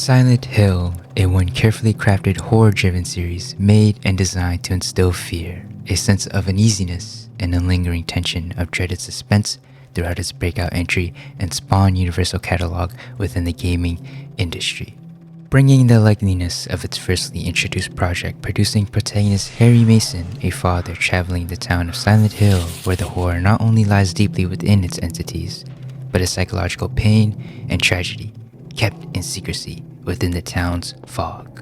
Silent Hill, a one carefully crafted horror-driven series made and designed to instill fear, a sense of uneasiness, and a lingering tension of dreaded suspense throughout its breakout entry and Spawn universal catalog within the gaming industry. Bringing the likeliness of its firstly introduced project, producing protagonist Harry Mason, a father traveling the town of Silent Hill, where the horror not only lies deeply within its entities, but a psychological pain and tragedy kept in secrecy within the town's fog.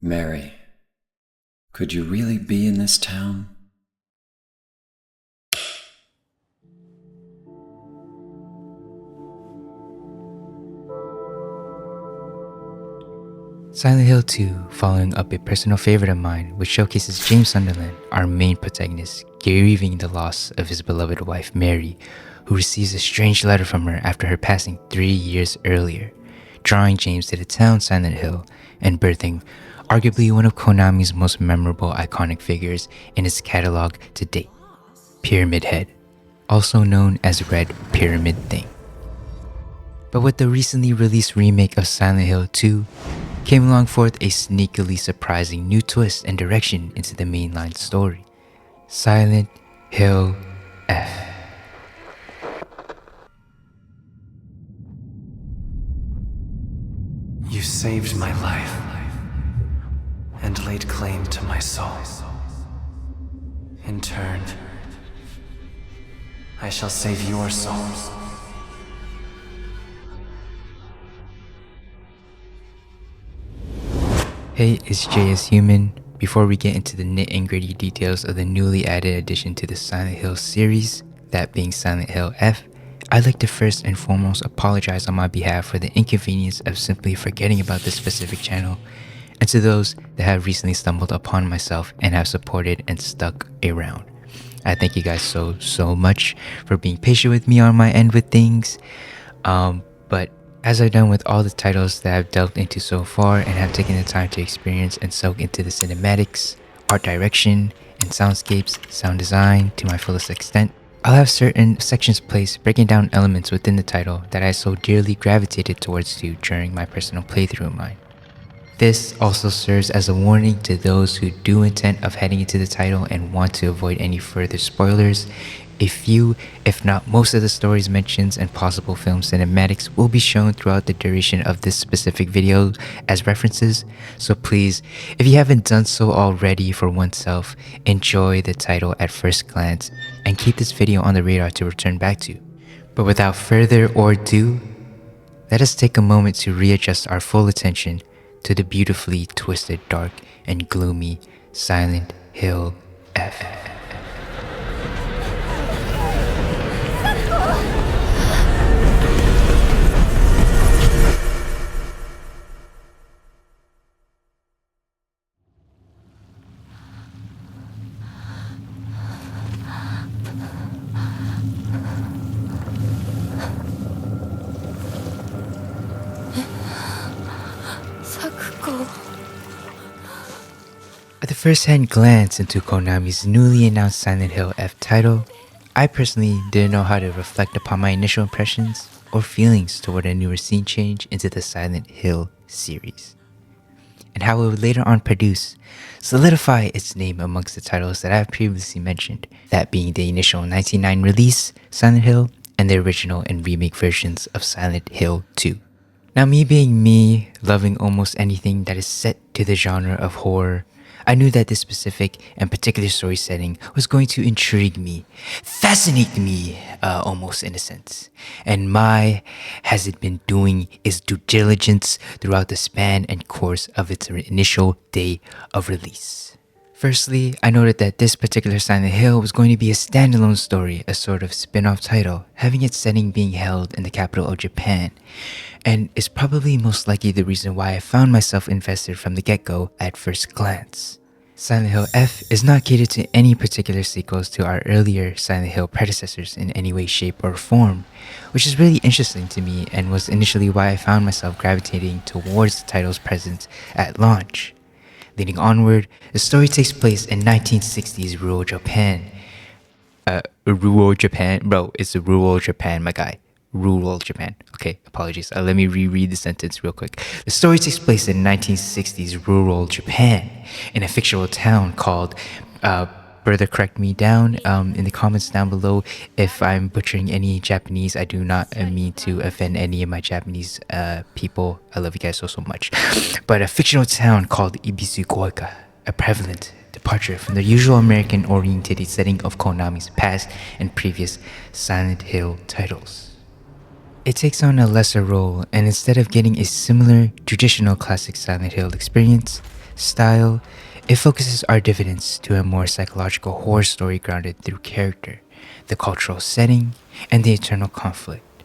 Mary, could you really be in this town? Silent Hill 2, following up a personal favorite of mine, which showcases James Sunderland, our main protagonist, grieving the loss of his beloved wife Mary, who receives a strange letter from her after her passing 3 years earlier, drawing James to the town Silent Hill and birthing arguably one of Konami's most memorable iconic figures in its catalog to date, Pyramid Head, also known as Red Pyramid Thing. But with the recently released remake of Silent Hill 2, came along forth a sneakily surprising new twist and direction into the mainline story, Silent Hill F. You saved my life and laid claim to my soul. In turn, I shall save your soul. Hey, it's JayeisHuman. Before we get into the nit and gritty details of the newly added addition to the Silent Hill series, that being Silent Hill F, I'd like to first and foremost apologize on my behalf for the inconvenience of simply forgetting about this specific channel, and to those that have recently stumbled upon myself and have supported and stuck around. I thank you guys so much for being patient with me on my end with things. But as I've done with all the titles that I've delved into so far and have taken the time to experience and soak into the cinematics, art direction, and soundscapes, sound design to my fullest extent, I'll have certain sections placed breaking down elements within the title that I so dearly gravitated towards during my personal playthrough of mine. This also serves as a warning to those who do intend of heading into the title and want to avoid any further spoilers. A few, if not most of the stories mentions and possible film cinematics will be shown throughout the duration of this specific video as references, so please, if you haven't done so already for oneself, enjoy the title at first glance and keep this video on the radar to return back to. But without further ado, let us take a moment to readjust our full attention to the beautifully twisted, dark, and gloomy Silent Hill F. At the first-hand glance into Konami's newly announced Silent Hill F title, I personally didn't know how to reflect upon my initial impressions or feelings toward a newer scene change into the Silent Hill series, and how it would later on solidify its name amongst the titles that I have previously mentioned, that being the initial 1999 release Silent Hill and the original and remake versions of Silent Hill 2. Now, me being me, loving almost anything that is set to the genre of horror, I knew that this specific and particular story setting was going to intrigue me, fascinate me, almost in a sense. And my has it been doing its due diligence throughout the span and course of its initial day of release. Firstly, I noted that this particular Silent Hill was going to be a standalone story, a sort of spin-off title, having its setting being held in the capital of Japan, and is probably most likely the reason why I found myself invested from the get-go at first glance. Silent Hill F is not catered to any particular sequels to our earlier Silent Hill predecessors in any way, shape, or form, which is really interesting to me and was initially why I found myself gravitating towards the title's presence at launch. Leading onward, the story takes place in 1960s rural Japan. Rural Japan? Bro, it's rural Japan, my guy. Rural Japan. Okay, apologies. Let me reread the sentence real quick. The story takes place in 1960s rural Japan in a fictional town called. Further correct me down in the comments down below if I'm butchering any Japanese. I do not mean to offend any of my Japanese people. I love you guys so much. But a fictional town called Ibisu Goika, a prevalent departure from the usual American-oriented setting of Konami's past and previous Silent Hill titles. It takes on a lesser role, and instead of getting a similar traditional classic Silent Hill experience style, it focuses our dividends to a more psychological horror story grounded through character, the cultural setting, and the internal conflict.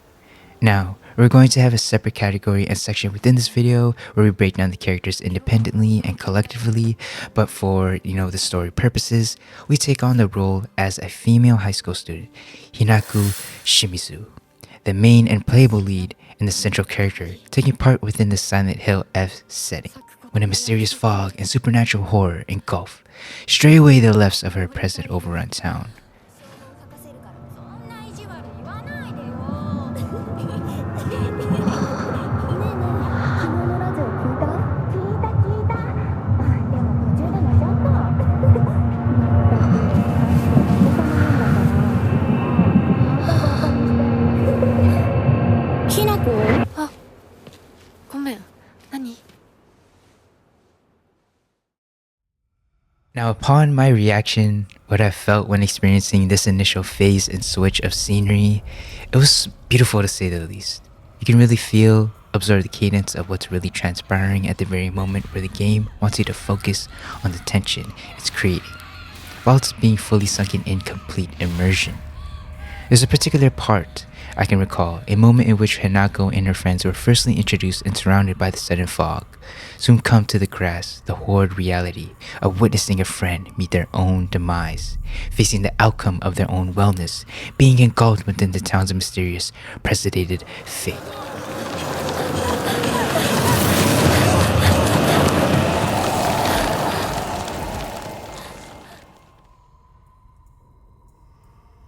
Now, we're going to have a separate category and section within this video where we break down the characters independently and collectively, but for, the story purposes, we take on the role as a female high school student, Hinaku Shimizu, the main and playable lead and the central character taking part within the Silent Hill F setting. When a mysterious fog and supernatural horror engulf, stray away the lefts of her present overrun town. Now, upon my reaction, what I felt when experiencing this initial phase and switch of scenery, it was beautiful to say the least. You can really feel, observe the cadence of what's really transpiring at the very moment where the game wants you to focus on the tension it's creating, while it's being fully sunken in complete immersion. There's a particular part I can recall, a moment in which Hinako and her friends were firstly introduced and surrounded by the sudden fog, soon come to the grasp the horrid reality of witnessing a friend meet their own demise, facing the outcome of their own wellness, being engulfed within the town's mysterious, precedented fate.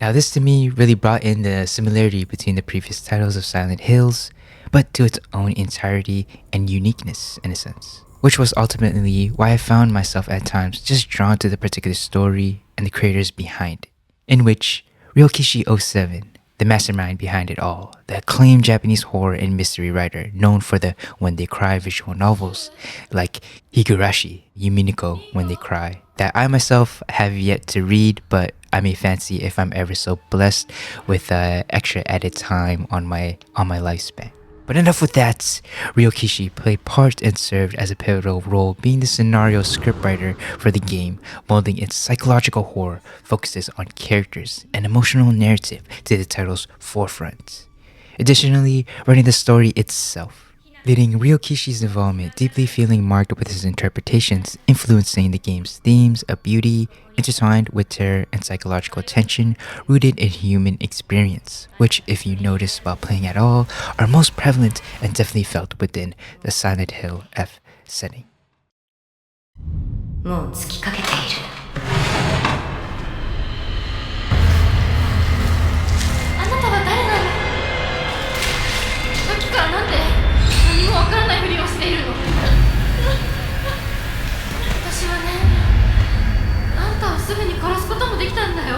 Now this to me really brought in the similarity between the previous titles of Silent Hills, but to its own entirety and uniqueness in a sense. Which was ultimately why I found myself at times just drawn to the particular story and the creators behind it. In which Ryokishi07, the mastermind behind it all, the acclaimed Japanese horror and mystery writer known for the When They Cry visual novels like Higurashi, Yuminiko When They Cry, that I myself have yet to read, but I may fancy if I'm ever so blessed with extra added time on my lifespan. But enough with that. Ryokishi played part and served as a pivotal role, being the scenario scriptwriter for the game, molding its psychological horror focuses on characters and emotional narrative to the title's forefront. Additionally, running the story itself, leading Ryokishi's involvement deeply feeling marked with his interpretations, influencing the game's themes of beauty, intertwined with terror and psychological tension rooted in human experience, which, if you notice while playing at all, are most prevalent and definitely felt within the Silent Hill F setting. もう尽きかけている。あなたは誰なの？さっきからなんで何もわからないふりをしているの？私はね、あんたをすぐに殺すこともできたんだよ。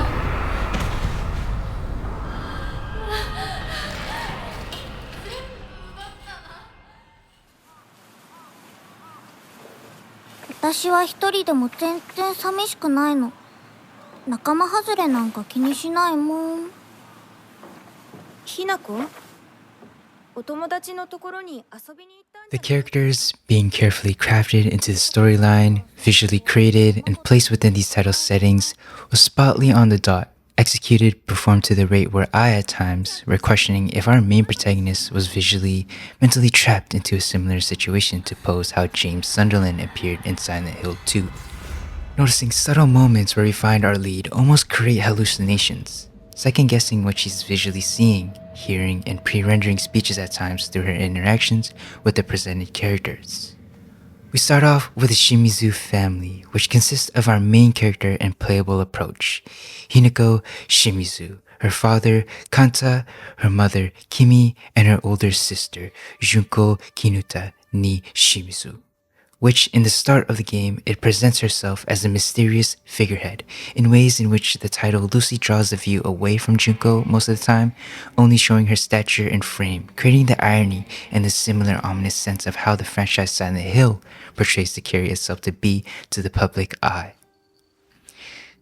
私は一人でも全然寂しくないの。仲間外れなんか気にしないもん。ひなこ、お友達のところに遊びに行ったんじ The ゃない？ characters being carefully crafted into the storyline, visually created, and placed within these title settings was spotly on the dot, executed, performed to the rate where I at times were questioning if our main protagonist was visually, mentally trapped into a similar situation to pose how James Sunderland appeared in Silent Hill 2. Noticing subtle moments where we find our lead almost create hallucinations, second-guessing what she's visually seeing, hearing, and pre-rendering speeches at times through her interactions with the presented characters. We start off with the Shimizu family, which consists of our main character and playable approach, Hinako Shimizu, her father, Kanta, her mother, Kimi, and her older sister, Junko Kinuta ni Shimizu, which in the start of the game, it presents herself as a mysterious figurehead in ways in which the title loosely draws the view away from Junko most of the time, only showing her stature and frame, creating the irony and the similar ominous sense of how the franchise Silent Hill portrays to carry itself to be to the public eye.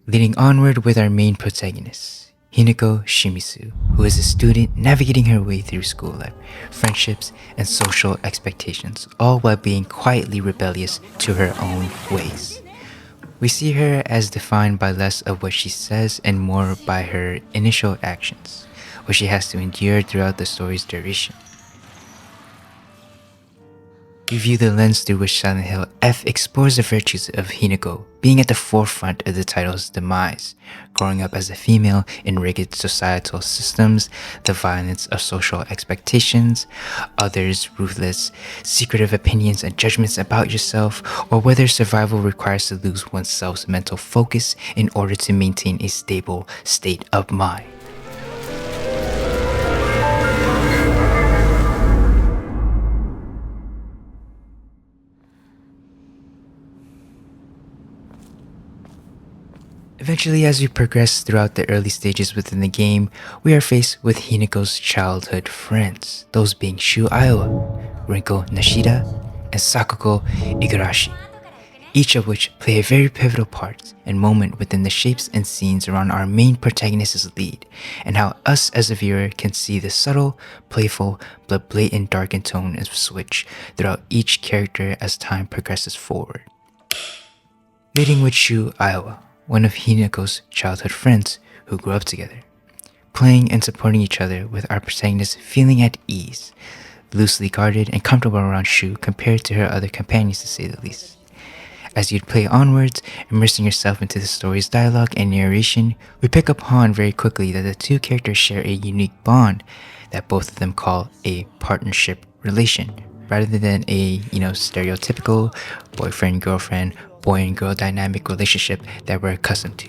Leading onward with our main protagonist, Hinako Shimizu, who is a student navigating her way through school life, friendships, and social expectations, all while being quietly rebellious to her own ways. We see her as defined by less of what she says and more by her initial actions, what she has to endure throughout the story's duration. We view the lens through which Silent Hill F explores the virtues of Hinako being at the forefront of the title's demise, growing up as a female in rigid societal systems, the violence of social expectations, others' ruthless, secretive opinions and judgments about yourself, or whether survival requires to lose oneself's mental focus in order to maintain a stable state of mind. Eventually, as we progress throughout the early stages within the game, we are faced with Hinako's childhood friends, those being Shu Iowa, Rinko Nishida, and Sakuko Igarashi, each of which play a very pivotal part and moment within the shapes and scenes around our main protagonist's lead, and how us as a viewer can see the subtle, playful, but blatant darkened tone and switch throughout each character as time progresses forward. Leading with Shu Iowa, one of Hinako's childhood friends who grew up together, playing and supporting each other with our protagonist feeling at ease, loosely guarded and comfortable around Shu compared to her other companions to say the least. As you'd play onwards, immersing yourself into the story's dialogue and narration, we pick upon very quickly that the two characters share a unique bond that both of them call a partnership relation, rather than a, stereotypical boyfriend-girlfriend, boy and girl dynamic relationship that we're accustomed to.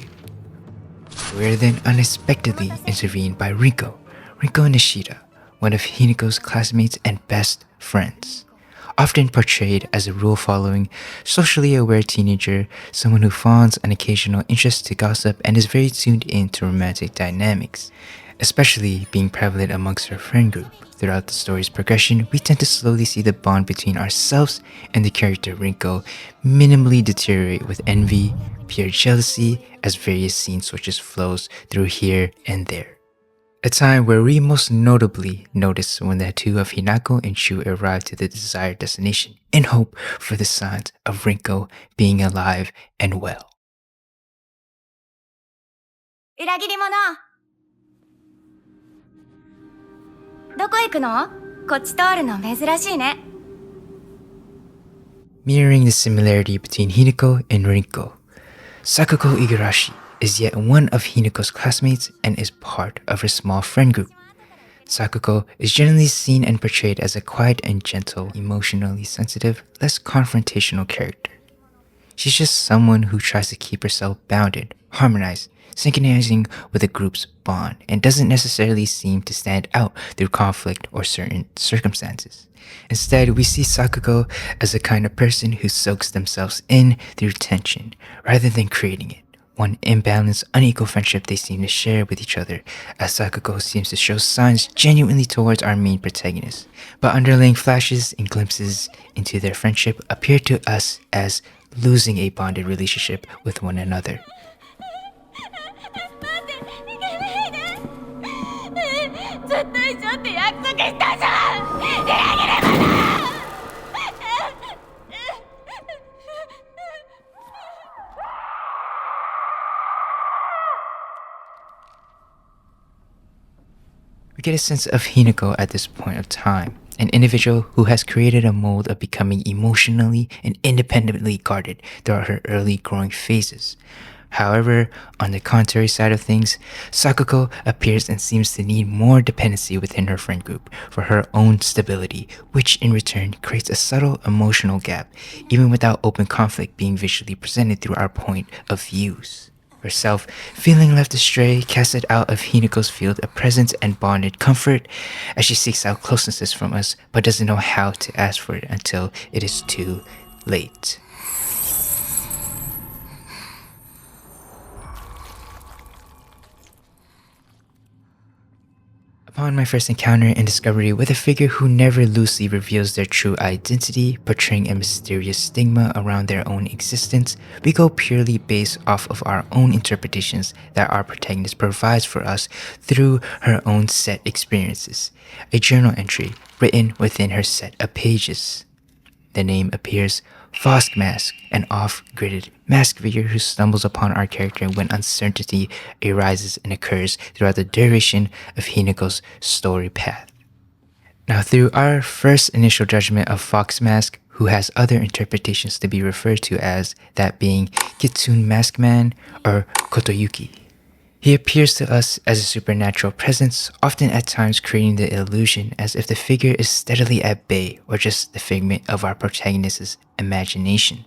We are then unexpectedly intervened by Rinko Nishida, one of Hinako's classmates and best friends. Often portrayed as a rule-following, socially aware teenager, someone who fawns an occasional interest to gossip and is very tuned in to romantic dynamics, especially being prevalent amongst her friend group. Throughout the story's progression, we tend to slowly see the bond between ourselves and the character Rinko minimally deteriorate with envy, pure jealousy, as various scene switches flows through here and there. A time where we most notably notice when the two of Hinako and Shu arrive to the desired destination in hope for the signs of Rinko being alive and well. 裏切り者どこ行くの？こっち通るの珍しいね。 Mirroring the similarity between Hinako and Rinko, Sakuko Igarashi is yet one of Hinako's classmates and is part of her small friend group. Sakuko is generally seen and portrayed as a quiet and gentle, emotionally sensitive, less confrontational character. She's just someone who tries to keep herself bounded, harmonized, synchronizing with the group's bond, and doesn't necessarily seem to stand out through conflict or certain circumstances. Instead, we see Sakuko as the kind of person who soaks themselves in through tension, rather than creating it. One imbalanced, unequal friendship they seem to share with each other, as Sakuko seems to show signs genuinely towards our main protagonist, but underlying flashes and glimpses into their friendship appear to us as losing a bonded relationship with one another. ずっと一緒って約束したじゃん。裏切り者。 We get a sense of Hinako at this point of time, an individual who has created a mold of becoming emotionally and independently guarded throughout her early growing phases. However, on the contrary side of things, Sakuko appears and seems to need more dependency within her friend group for her own stability, which in return creates a subtle emotional gap, even without open conflict being visually presented through our point of views. Herself, feeling left astray, casted out of Hinako's field of presence and bonded comfort as she seeks out closeness from us, but doesn't know how to ask for it until it is too late. Upon my first encounter and discovery with a figure who never loosely reveals their true identity, portraying a mysterious stigma around their own existence, we go purely based off of our own interpretations that our protagonist provides for us through her own set experiences. A journal entry written within her set of pages. The name appears Fosk Mask, an off-gridded mask figure who stumbles upon our character when uncertainty arises and occurs throughout the duration of Hinako's story path. Now, through our first initial judgment of Fox Mask, who has other interpretations to be referred to as that being Kitsune Mask Man or Kotoyuki. He appears to us as a supernatural presence, often at times creating the illusion as if the figure is steadily at bay or just the figment of our protagonist's imagination.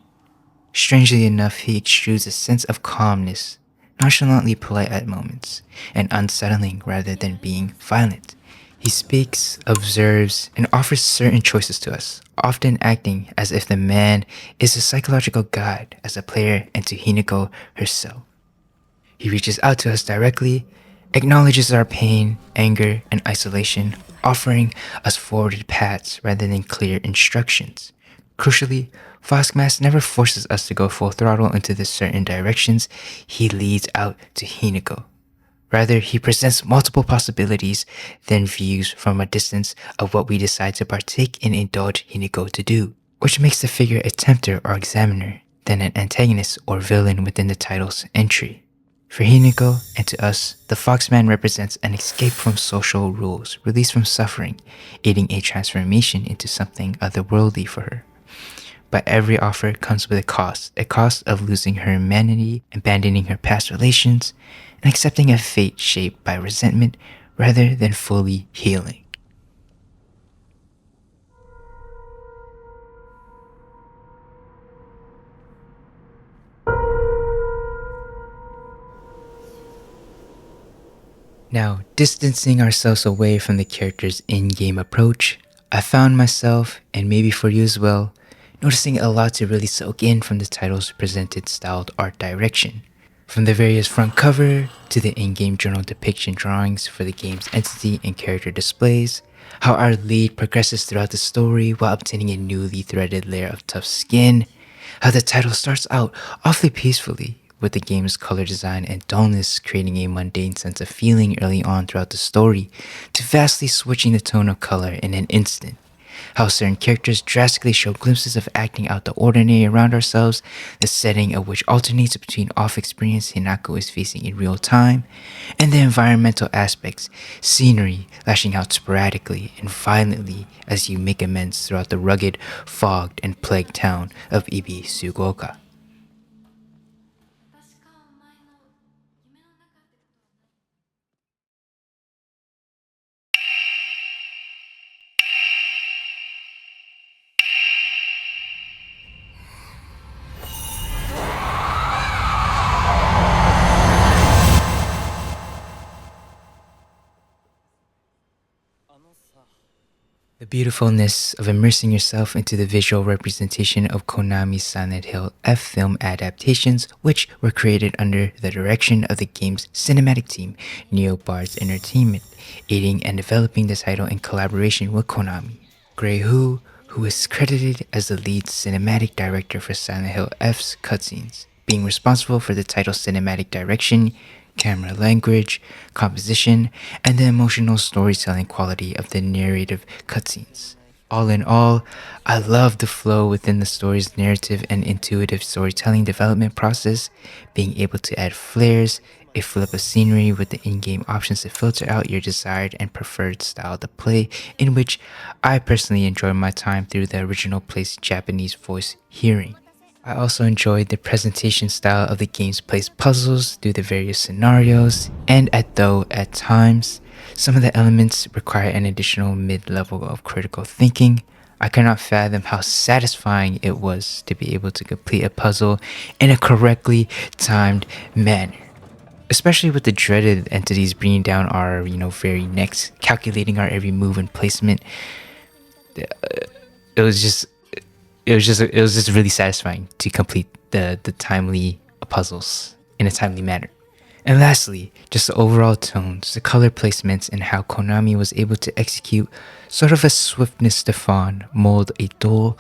Strangely enough, he exudes a sense of calmness, nonchalantly polite at moments, and unsettling rather than being violent. He speaks, observes, and offers certain choices to us, often acting as if the man is a psychological guide as a player and to Hinako herself. He reaches out to us directly, acknowledges our pain, anger, and isolation, offering us forwarded paths rather than clear instructions. Crucially, Foskmask never forces us to go full throttle into the certain directions he leads out to Hinako. Rather, he presents multiple possibilities, then views from a distance of what we decide to partake and indulge Hinako to do, which makes the figure a tempter or examiner, than an antagonist or villain within the title's entry. For Hinako and to us, the Foxman represents an escape from social rules, release from suffering, aiding a transformation into something otherworldly for her. But every offer comes with a cost of losing her humanity, abandoning her past relations, and accepting a fate shaped by resentment rather than fully healing. Now, distancing ourselves away from the character's in-game approach, I found myself, and maybe for you as well, noticing a lot to really soak in from the title's presented styled art direction. From the various front cover to the in-game journal depiction drawings for the game's entity and character displays, how our lead progresses throughout the story while obtaining a newly threaded layer of tough skin, how the title starts out awfully peacefully, with the game's color design and dullness creating a mundane sense of feeling early on throughout the story, to vastly switching the tone of color in an instant. How certain characters drastically show glimpses of acting out the ordinary around ourselves, the setting of which alternates between off-experience Hinako is facing in real time, and the environmental aspects, scenery lashing out sporadically and violently as you make amends throughout the rugged, fogged, and plagued town of Ibi-Sugoka. The beautifulness of immersing yourself into the visual representation of Konami's Silent Hill F film adaptations, which were created under the direction of the game's cinematic team, Neobards Entertainment, aiding and developing the title in collaboration with Konami. Gray who is credited as the lead cinematic director for Silent Hill F's cutscenes, being responsible for the title's cinematic direction, camera language, composition, and the emotional storytelling quality of the narrative cutscenes. All in all, I love the flow within the story's narrative and intuitive storytelling development process, being able to add flares, a flip of scenery with the in-game options to filter out your desired and preferred style to play, in which I personally enjoy my time through the original play's Japanese voice hearing. I also enjoyed the presentation style of the game's placed puzzles through the various scenarios, and though at times, some of the elements require an additional mid-level of critical thinking, I cannot fathom how satisfying it was to be able to complete a puzzle in a correctly timed manner. Especially with the dreaded entities bringing down our, very necks, calculating our every move and placement. It was just really satisfying to complete the timely puzzles in a timely manner. And lastly, just the overall tones, the color placements, and how Konami was able to execute sort of a swiftness to fawn, mold a dull,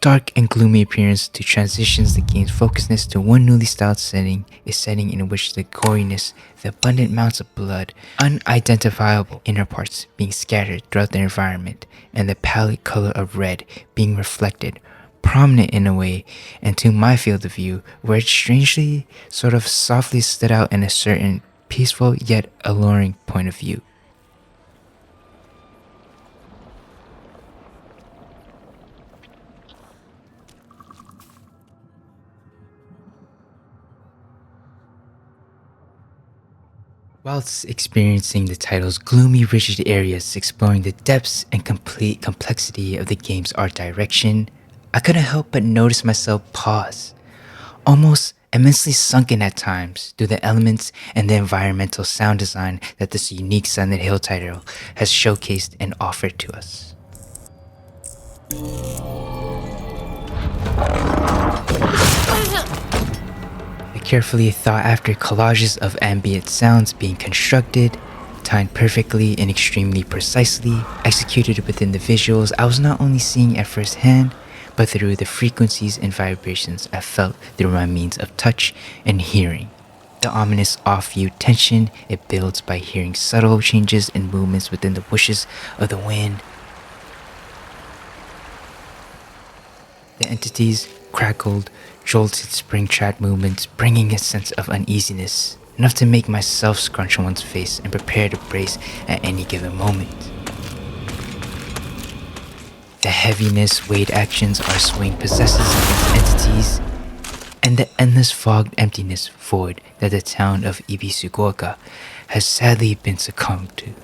dark, and gloomy appearance to transitions the game's focusedness to one newly styled setting, a setting in which the goriness, the abundant amounts of blood, unidentifiable inner parts being scattered throughout the environment, and the pallid color of red being reflected, prominent in a way, and to my field of view, where it strangely sort of softly stood out in a certain peaceful yet alluring point of view. Whilst experiencing the title's gloomy, rigid areas, exploring the depths and complete complexity of the game's art direction, I couldn't help but notice myself pause, almost immensely sunken at times through the elements and the environmental sound design that this unique Silent Hill title has showcased and offered to us. The carefully thought after collages of ambient sounds being constructed, timed perfectly and extremely precisely, executed within the visuals I was not only seeing at first hand, but through the frequencies and vibrations I felt through my means of touch and hearing. The ominous off-view tension it builds by hearing subtle changes and movements within the wishes of the wind. The entities crackled, jolted spring-trap movements, bringing a sense of uneasiness, enough to make myself scrunch one's face and prepare to brace at any given moment. The heaviness weighed actions our swing possesses against entities, and the endless fogged emptiness void that the town of Ibisugoka has sadly been succumbed to.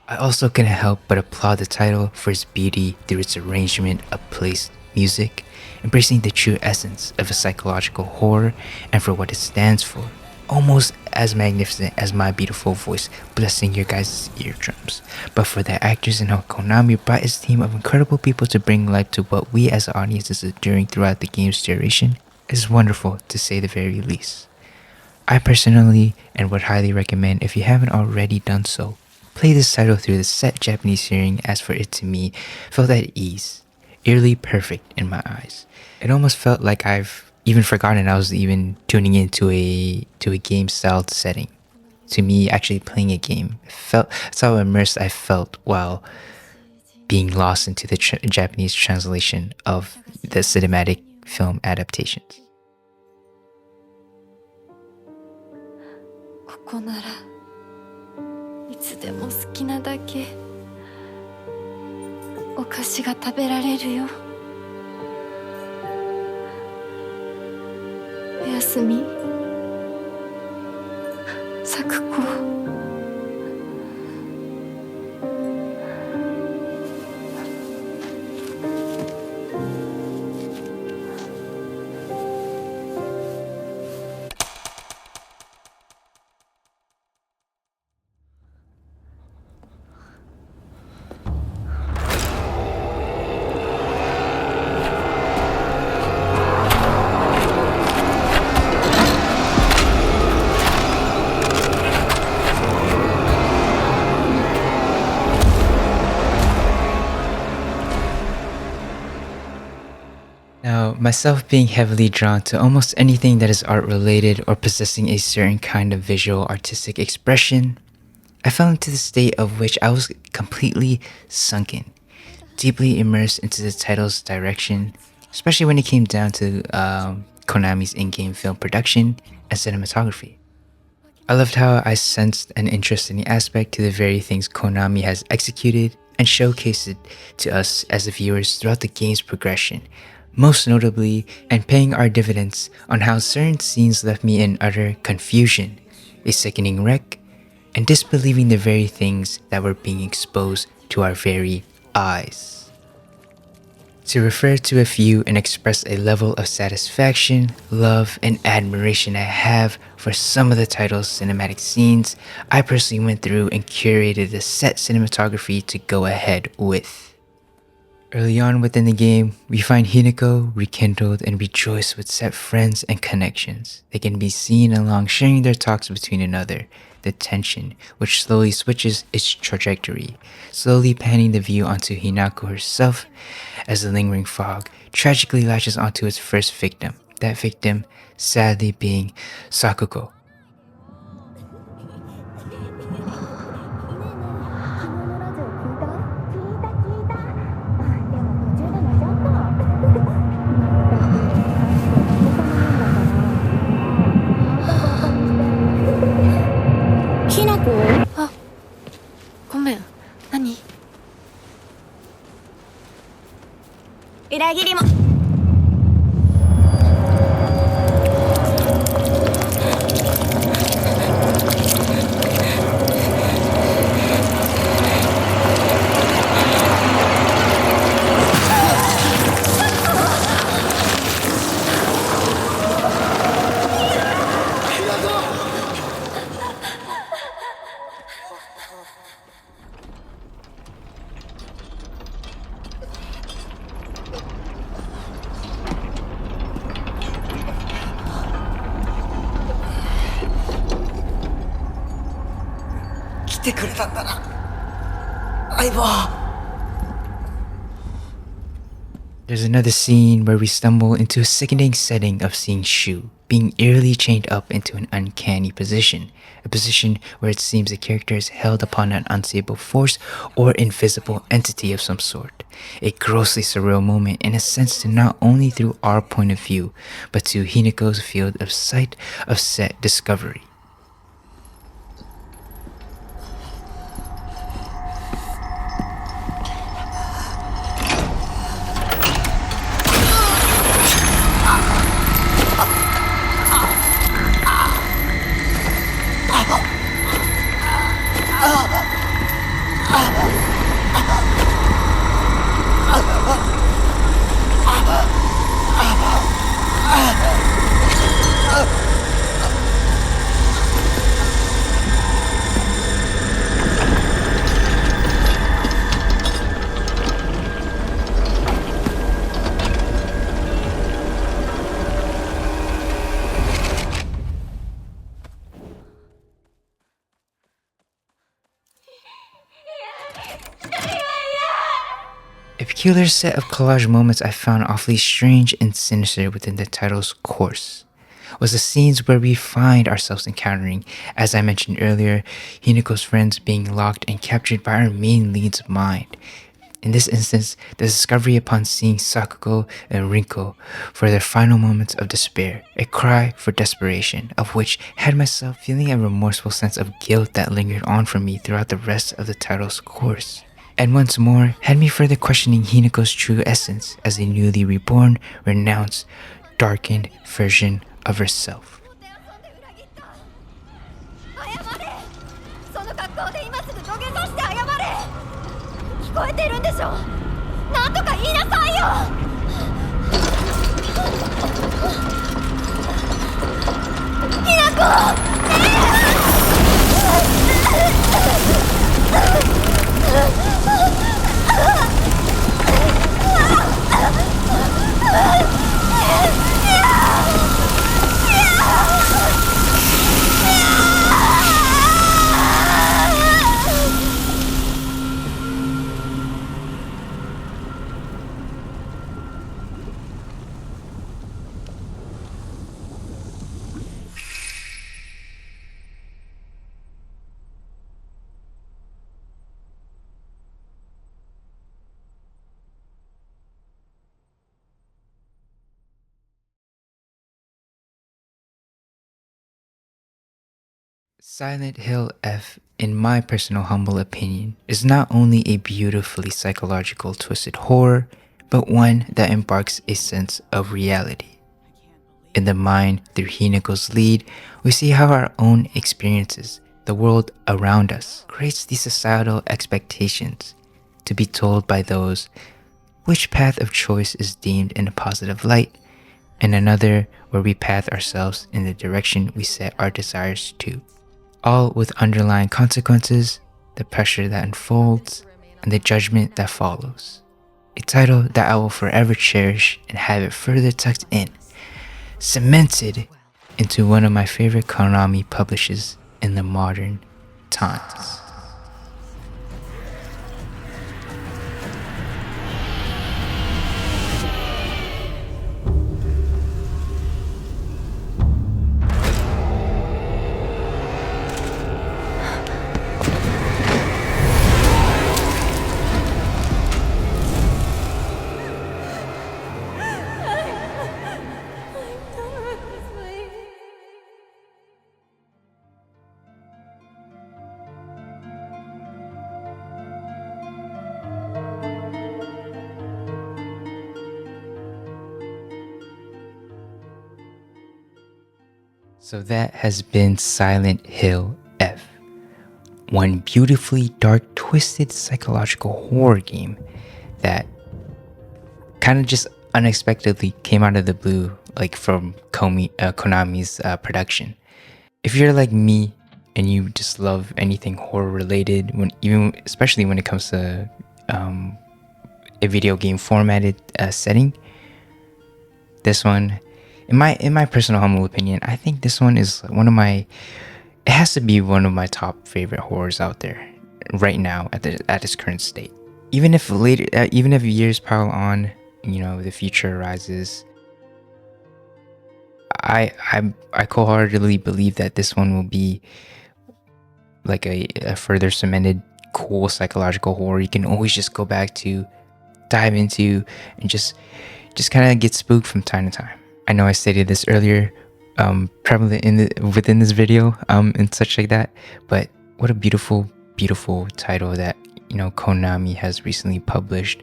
I also couldn't help but applaud the title for its beauty through its arrangement of placed music, embracing the true essence of a psychological horror and for what it stands for, almost as magnificent as my beautiful voice blessing your guys' eardrums, but for the actors and how Konami brought its team of incredible people to bring life to what we as the audience is enduring throughout the game's duration is wonderful to say the very least. I personally and would highly recommend, if you haven't already done so, play this title through the set Japanese hearing, as for it to me felt at ease, eerily perfect in my eyes. It almost felt like I've even forgotten I was even tuning into a game styled setting. To me, actually playing a game, that's how immersed I felt while being lost into the Japanese translation of the cinematic film adaptations. ここならいつでも好きなだけお菓子が食べられるよ。おやすみ、咲子。Now, myself being heavily drawn to almost anything that is art related or possessing a certain kind of visual artistic expression, I fell into the state of which I was completely sunken, deeply immersed into the title's direction, especially when it came down to Konami's in-game film production and cinematography. I loved how I sensed an interesting aspect to the very things Konami has executed and showcased it to us as the viewers throughout the game's progression, most notably, and paying our dividends on how certain scenes left me in utter confusion, a sickening wreck, and disbelieving the very things that were being exposed to our very eyes. To refer to a few and express a level of satisfaction, love, and admiration I have for some of the title's cinematic scenes, I personally went through and curated the set cinematography to go ahead with. Early on within the game, we find Hinako rekindled and rejoiced with set friends and connections. They can be seen along sharing their talks between another, the tension, which slowly switches its trajectory, slowly panning the view onto Hinako herself as the lingering fog tragically latches onto its first victim, that victim sadly being Sakuko.あ、ごめん。何？裏切りも。来てくれたんだな、相棒。 There's another scene where we stumble into a sickening setting of seeing Shu being eerily chained up into an uncanny position, a position where it seems the character is held upon an unstable force or invisible entity of some sort. A grossly surreal moment in a sense to not only through our point of view, but to Hinako's field of sight of set discovery. A peculiar set of collage moments I found awfully strange and sinister within the title's course was the scenes where we find ourselves encountering, as I mentioned earlier, Hinako's friends being locked and captured by our main lead's mind. In this instance, the discovery upon seeing Sakuko and Rinko for their final moments of despair, a cry for desperation, of which had myself feeling a remorseful sense of guilt that lingered on for me throughout the rest of the title's course. And once more, had me further questioning Hinako's true essence as a newly reborn, renounced, darkened version of herself. その格好で今すぐ土下座して謝れ。聞こえてるんでしょ。なんとか言いなさいよ。ひなこ、Silent Hill F, in my personal humble opinion, is not only a beautifully psychological twisted horror, but one that embarks a sense of reality. In the mind through Hinako's lead, we see how our own experiences, the world around us, creates these societal expectations to be told by those which path of choice is deemed in a positive light, and another where we path ourselves in the direction we set our desires to. All with underlying consequences, the pressure that unfolds, and the judgment that follows. A title that I will forever cherish and have it further tucked in, cemented into one of my favorite Konami publishers in the modern times. So that has been Silent Hill F, one beautifully dark, twisted psychological horror game that kind of just unexpectedly came out of the blue, like from Konami's production. If you're like me and you just love anything horror related, especially when it comes to a video game formatted setting, this one, in my personal humble opinion, I think this one is it has to be one of my top favorite horrors out there right now at its current state. Even if years pile on, the future arises, I wholeheartedly believe that this one will be like a further cemented cool psychological horror you can always just go back to, dive into, and just kind of get spooked from time to time. I know I stated this earlier, probably within this video, and such like that, but what a beautiful title that Konami has recently published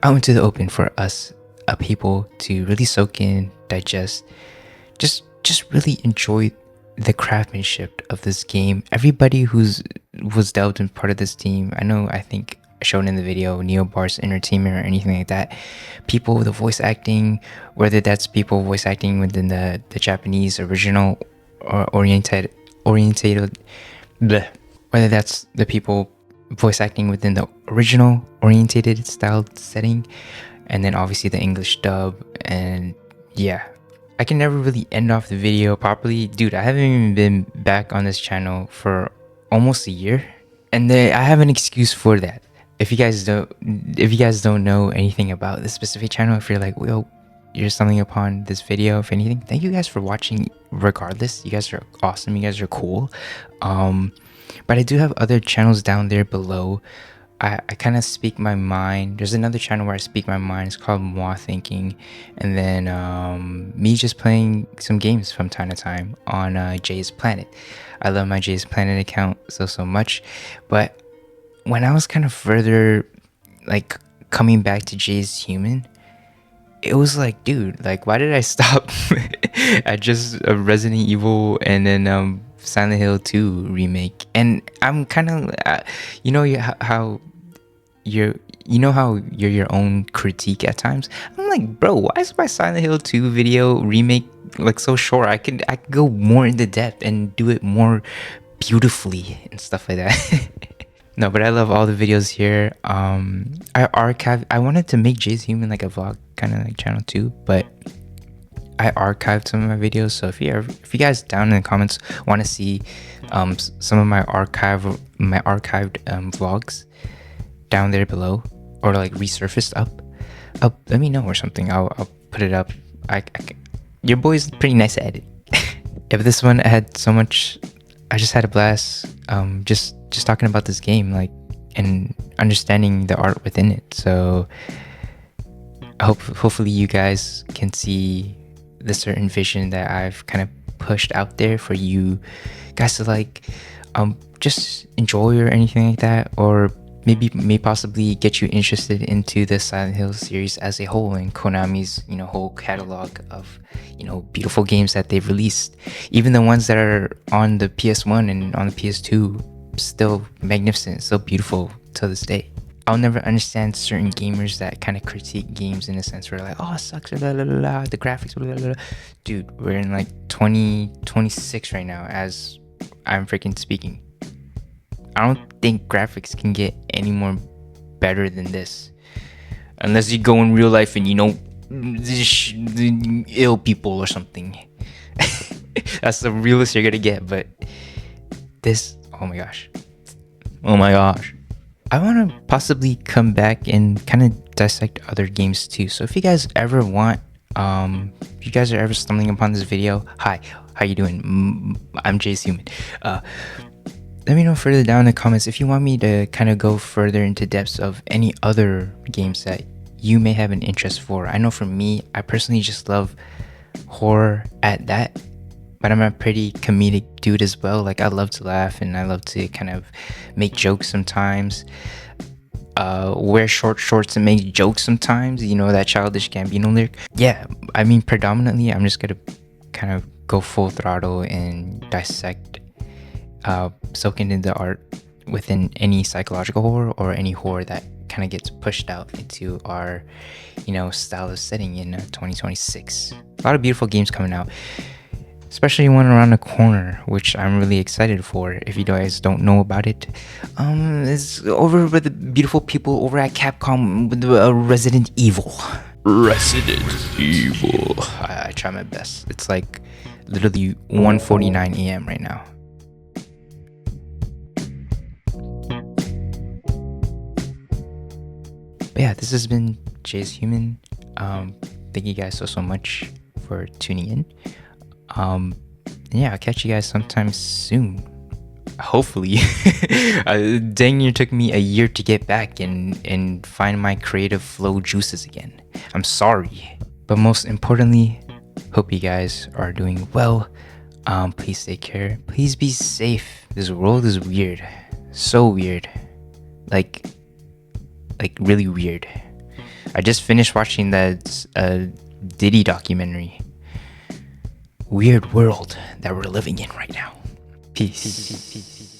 out into the open for us people to really soak in, digest, just really enjoy the craftsmanship of this game. Everybody was delved in part of this team. I think shown in the video, Neobar's Entertainment or anything like that. People with the voice acting, whether that's people voice acting within the Japanese original or orientated, whether that's the people voice acting within the original orientated style setting, and then obviously the English dub. And yeah, I can never really end off the video properly. Dude, I haven't even been back on this channel for almost a year, and I have an excuse for that. If you guys don't know anything about this specific channel, if you're like, well, you're stumbling upon this video, if anything, thank you guys for watching regardless. You guys are awesome, you guys are cool. But I do have other channels down there below. I kind of speak my mind. There's another channel where I speak my mind. It's called Moi Thinking. And then me just playing some games from time to time on Jay's Planet. I love my Jay's Planet account so much. But when I was kind of further like coming back to JayeisHuman, it was like, dude, like, why did I stop at just Resident Evil and then Silent Hill 2 remake? And I'm kind of how you're your own critique at times. I'm like, bro, why is my Silent Hill 2 video remake like so short? I could go more into depth and do it more beautifully and stuff like that. No, but I love all the videos here. I wanted to make JayeisHuman like a vlog kind of like channel too, but I archived some of my videos. So if you guys down in the comments want to see some of my archived vlogs down there below, or like resurfaced up, let me know or something. I'll put it up. Your boy's pretty nice at it. If this one had so much, I just had a blast. Just talking about this game, like, and understanding the art within it. So hopefully you guys can see the certain vision that I've kind of pushed out there for you guys to like just enjoy or anything like that, or maybe may possibly get you interested into the Silent Hill series as a whole and Konami's whole catalog of beautiful games that they've released. Even the ones that are on the PS1 and on the PS2, still magnificent, still beautiful to this day. I'll never understand certain gamers that kind of critique games in a sense where like, oh, it sucks, blah, blah, blah, blah, the graphics, blah, blah, blah. Dude, we're in like 2026 right now as I'm freaking speaking. I don't think graphics can get any more better than this, unless you go in real life and ill people or something. That's the realest you're gonna get. But this, oh my gosh, I want to possibly come back and kind of dissect other games too. So if you guys ever want, if you guys are ever stumbling upon this video, hi, how you doing? I'm JayeisHuman. Let me know further down in the comments if you want me to kind of go further into depths of any other games that you may have an interest for. I know for me, I personally just love horror at that, but I'm a pretty comedic dude as well. Like I love to laugh and I love to kind of make jokes sometimes. Wear short shorts and make jokes sometimes, that Childish Gambino lyric. Yeah, I mean predominantly I'm just gonna kind of go full throttle and dissect, soak into the art within any psychological horror or any horror that kind of gets pushed out into our style of setting in 2026. A lot of beautiful games coming out, especially one around the corner, which I'm really excited for. If you guys don't know about it, it's over with the beautiful people over at Capcom with Resident Evil. I try my best. It's like literally 1:49 a.m. right now. But yeah, this has been JayeisHuman. Thank you guys so much for tuning in. And yeah, I'll catch you guys sometime soon. Hopefully. Dang, it took me a year to get back and find my creative flow juices again. I'm sorry. But most importantly, hope you guys are doing well. Please take care. Please be safe. This world is weird. So weird. Like really weird. I just finished watching that Diddy documentary. Weird world that we're living in right now. Peace.